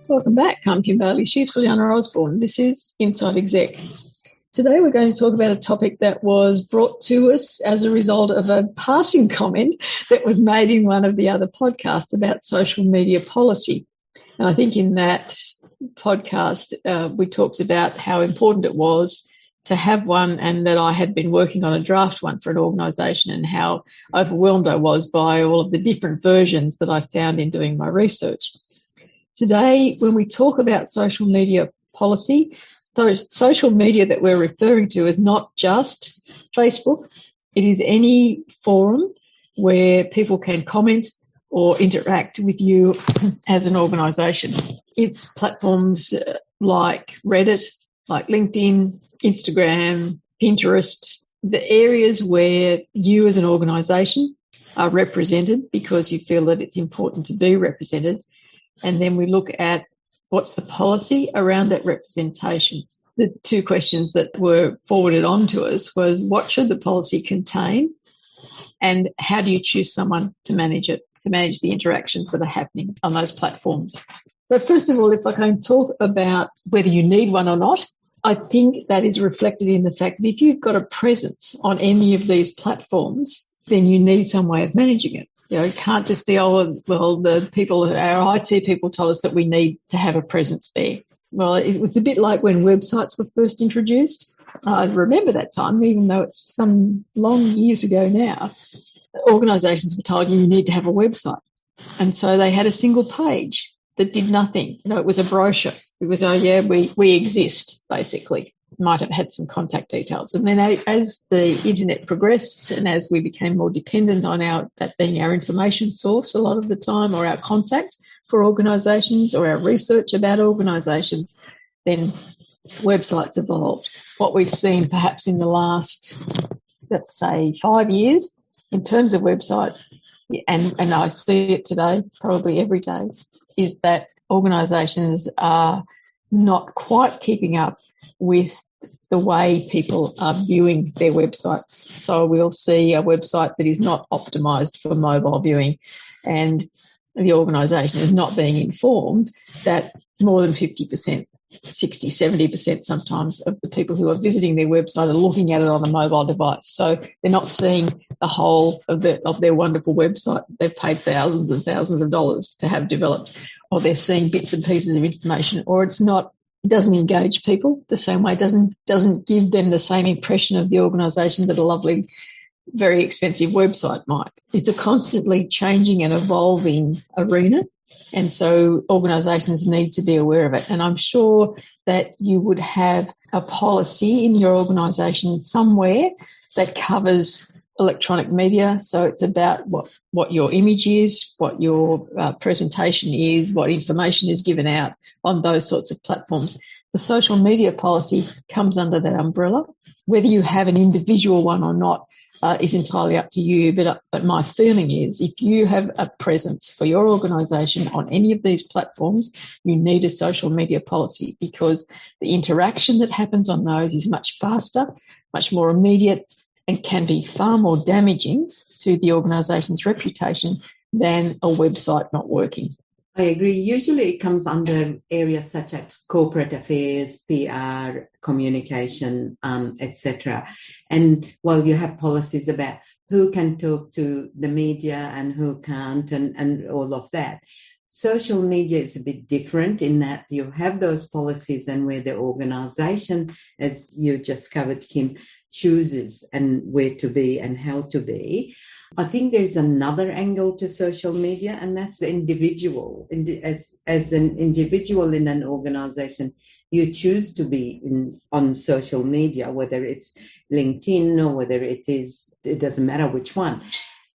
Welcome back. I'm Kim Bailey. She's Juliana Osborne. This is Inside Exec. Today we're going to talk about a topic that was brought to us as a result of a passing comment that was made in one of the other podcasts about social media policy. And I think in that podcast we talked about how important it was to have one, and that I had been working on a draft one for an organisation, and how overwhelmed I was by all of the different versions that I found in doing my research. Today, when we talk about social media policy, so social media that we're referring to is not just Facebook. It is any forum where people can comment or interact with you as an organisation. It's platforms like Reddit, like LinkedIn, Instagram, Pinterest, the areas where you as an organisation are represented because you feel that it's important to be represented. And then we look at what's the policy around that representation. The two questions that were forwarded on to us was, what should the policy contain, and how do you choose someone to manage it, to manage the interactions that are happening on those platforms? So first of all, if I can talk about whether you need one or not, I think that is reflected in the fact that if you've got a presence on any of these platforms, then you need some way of managing it. You know, it can't just be, our IT people told us that we need to have a presence there. Well, it was a bit like when websites were first introduced. I remember that time, even though it's some long years ago now. Organisations were told you need to have a website. And so they had a single page that did nothing. You know, it was a brochure. It was, we exist, basically. Might have had some contact details. And then as the internet progressed and as we became more dependent on that being our information source a lot of the time, or our contact for organisations, or our research about organisations, then websites evolved. What we've seen perhaps in the last, let's say, 5 years in terms of websites, and I see it today, probably every day, is that organisations are not quite keeping up with the way people are viewing their websites. So we'll see a website that is not optimised for mobile viewing, and the organisation is not being informed that more than 50%, 60, 70% sometimes of the people who are visiting their website are looking at it on a mobile device. So they're not seeing the whole of their wonderful website they've paid thousands and thousands of dollars to have developed, or they're seeing bits and pieces of information, or it doesn't engage people the same way, doesn't give them the same impression of the organisation that a lovely, very expensive website might. It's a constantly changing and evolving arena, and so organisations need to be aware of it. And I'm sure that you would have a policy in your organisation somewhere that covers electronic media. So it's about what your image is, what your presentation is, what information is given out on those sorts of platforms. The social media policy comes under that umbrella. Whether you have an individual one or not is entirely up to you. But my feeling is, if you have a presence for your organisation on any of these platforms, you need a social media policy, because the interaction that happens on those is much faster, much more immediate, and can be far more damaging to the organisation's reputation than a website not working. I agree. Usually it comes under areas such as corporate affairs, PR, communication, etc. And while you have policies about who can talk to the media and who can't, and all of that, social media is a bit different in that you have those policies, and where the organisation, as you just covered, Kim, chooses and where to be and how to be. I think there's another angle to social media, and that's the individual. As an individual in an organisation, you choose to be on social media, whether it's LinkedIn or whether it doesn't matter which one.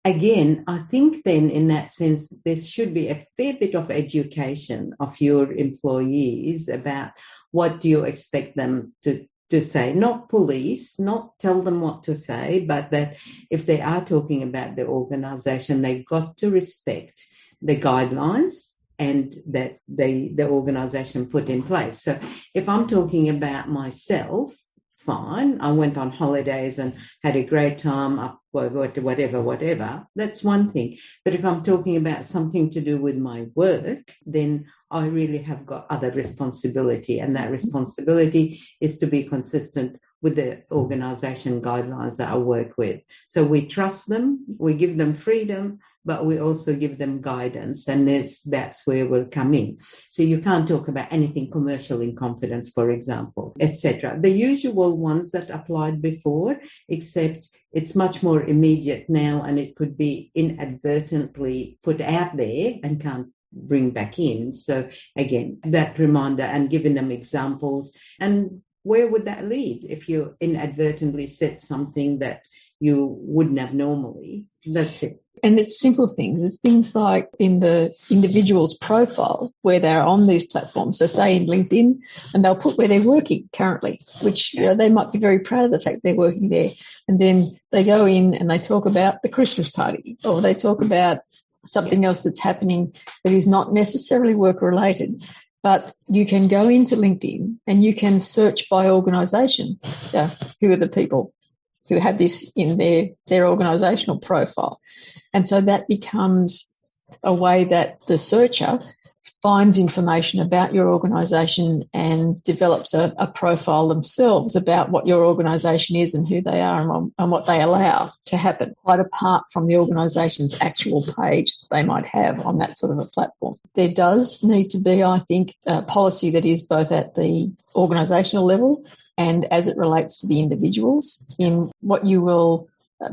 Again, I think then in that sense, there should be a fair bit of education of your employees about what do you expect them to say, not police, not tell them what to say, but that if they are talking about the organisation, they've got to respect the guidelines and that the organisation put in place. So if I'm talking about myself, fine. I went on holidays and had a great time, whatever. That's one thing. But if I'm talking about something to do with my work, then I really have got other responsibility. And that responsibility is to be consistent with the organisation guidelines that I work with. So we trust them, we give them freedom, but we also give them guidance, and that's where we'll come in. So you can't talk about anything commercial in confidence, for example, etc. The usual ones that applied before, except it's much more immediate now, and it could be inadvertently put out there and can't bring back in. So again, that reminder and giving them examples. And where would that lead if you inadvertently said something that you wouldn't have normally? That's it. And it's simple things. It's things like in the individual's profile where they're on these platforms. So say in LinkedIn, and they'll put where they're working currently, which they might be very proud of the fact they're working there. And then they go in and they talk about the Christmas party, or they talk about something else that's happening that is not necessarily work related. But you can go into LinkedIn and you can search by organisation. Who are the people who have this in their organisational profile? And so that becomes a way that the searcher finds information about your organisation and develops a profile themselves about what your organisation is and who they are and what they allow to happen, quite apart from the organisation's actual page that they might have on that sort of a platform. There does need to be, I think, a policy that is both at the organisational level and as it relates to the individuals in what you will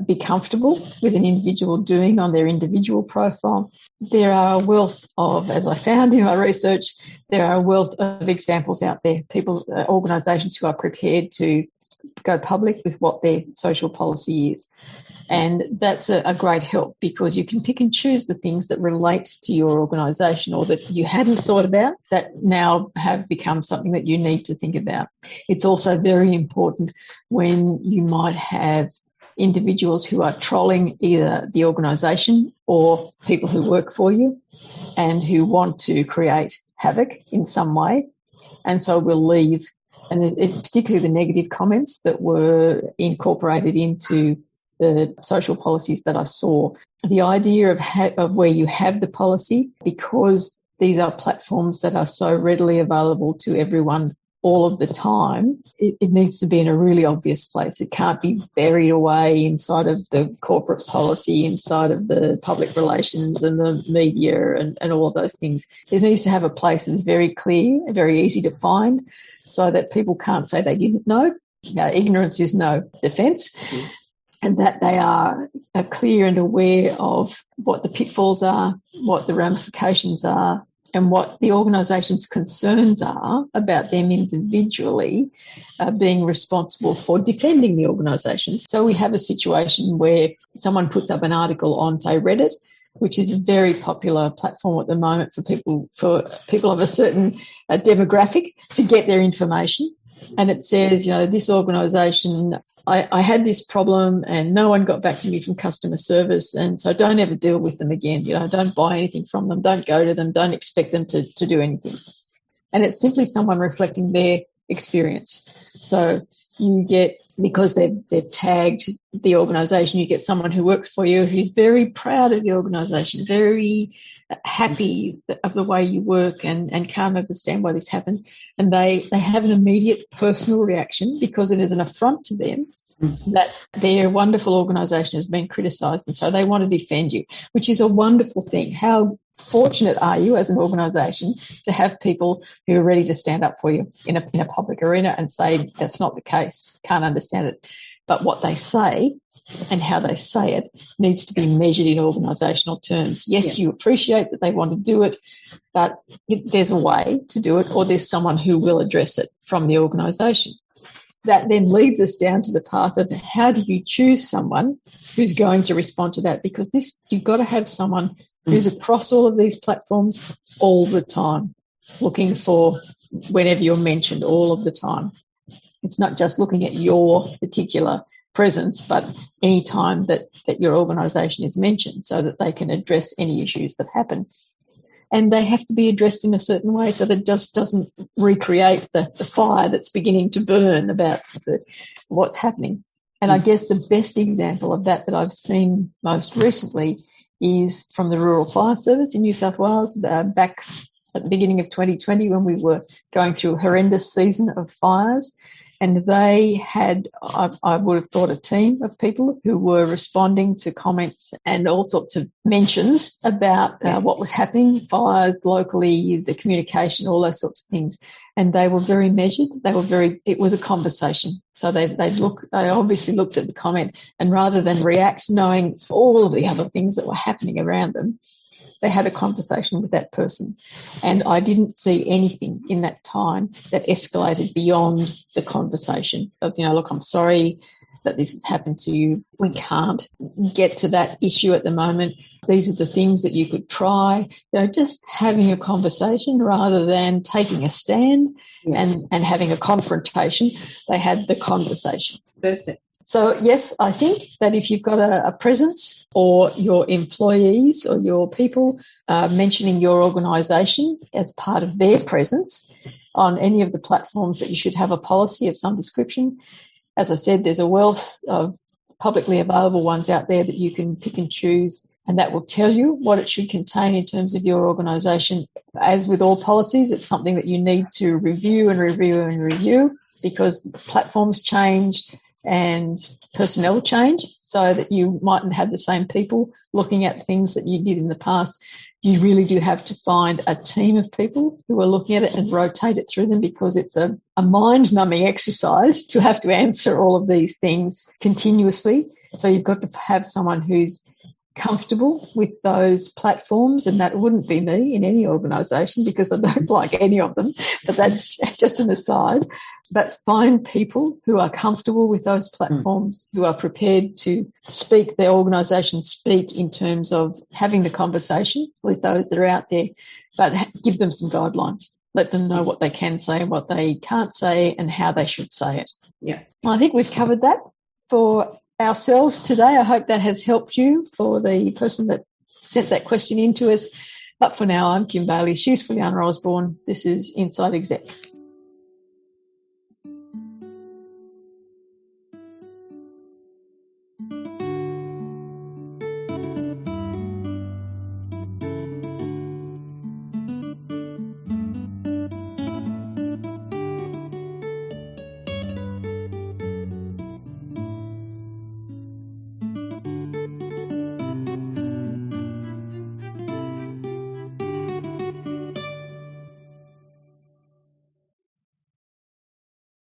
be comfortable with an individual doing on their individual profile. There are a wealth of, as I found in my research, there are a wealth of examples out there, people, organisations who are prepared to go public with what their social policy is. And that's a great help because you can pick and choose the things that relate to your organisation or that you hadn't thought about that now have become something that you need to think about. It's also very important when you might have individuals who are trolling either the organisation or people who work for you and who want to create havoc in some way. And so we'll leave, and it's particularly the negative comments that were incorporated into the social policies that I saw. The idea of where you have the policy, because these are platforms that are so readily available to everyone all of the time, it needs to be in a really obvious place. It can't be buried away inside of the corporate policy, inside of the public relations and the media and all of those things. It needs to have a place that's very clear, very easy to find, so that people can't say they didn't know. Ignorance is no defence. And that they are clear and aware of what the pitfalls are, what the ramifications are, and what the organisation's concerns are about them individually being responsible for defending the organisation. So we have a situation where someone puts up an article on, say, Reddit, which is a very popular platform at the moment for people of a certain demographic to get their information. And it says, this organisation, I had this problem and no one got back to me from customer service, and so don't ever deal with them again. Don't buy anything from them, don't go to them, don't expect them to do anything. And it's simply someone reflecting their experience. So you get, because they've tagged the organisation, you get someone who works for you who's very proud of the organisation, very happy of the way you work and can't understand why this happened. And they have an immediate personal reaction because it is an affront to them that their wonderful organisation has been criticised, and so they want to defend you, which is a wonderful thing. How fortunate are you as an organisation to have people who are ready to stand up for you in a public arena and say that's not the case, can't understand it. But what they say and how they say it needs to be measured in organisational terms. Yes, you appreciate that they want to do it, but there's a way to do it, or there's someone who will address it from the organisation. That then leads us down to the path of how do you choose someone who's going to respond to that? Because you've got to have someone who's across all of these platforms all the time, looking for whenever you're mentioned all of the time. It's not just looking at your particular presence, but any time that your organisation is mentioned, so that they can address any issues that happen. and they have to be addressed in a certain way so that it just doesn't recreate the fire that's beginning to burn about what's happening. And I guess the best example of that I've seen most recently is from the Rural Fire Service in New South Wales back at the beginning of 2020 when we were going through a horrendous season of fires. And they had, I would have thought, a team of people who were responding to comments and all sorts of mentions about what was happening, fires locally, the communication, all those sorts of things. And they were very measured. It was a conversation. So they obviously looked at the comment, and rather than react knowing all of the other things that were happening around them, they had a conversation with that person. And I didn't see anything in that time that escalated beyond the conversation of, look, I'm sorry that this has happened to you. We can't get to that issue at the moment. These are the things that you could try. Just having a conversation rather than taking a stand and having a confrontation. They had the conversation. Perfect. So, yes, I think that if you've got a presence or your employees or your people mentioning your organisation as part of their presence on any of the platforms, that you should have a policy of some description. As I said, there's a wealth of publicly available ones out there that you can pick and choose, and that will tell you what it should contain in terms of your organisation. As with all policies, it's something that you need to review and review and review, because platforms change and personnel change, so that you mightn't have the same people looking at things that you did in the past. You really do have to find a team of people who are looking at it and rotate it through them, because it's a mind-numbing exercise to have to answer all of these things continuously. So you've got to have someone who's comfortable with those platforms, and that wouldn't be me in any organisation, because I don't like any of them, but that's just an aside. But find people who are comfortable with those platforms, who are prepared to speak, their organisation speak in terms of having the conversation with those that are out there, but give them some guidelines. Let them know what they can say and what they can't say and how they should say it. Yeah. I think we've covered that for ourselves today. I hope that has helped you, for the person that sent that question in to us. But for now, I'm Kim Bailey. She's Fuliana Osborne. This is Inside Exec.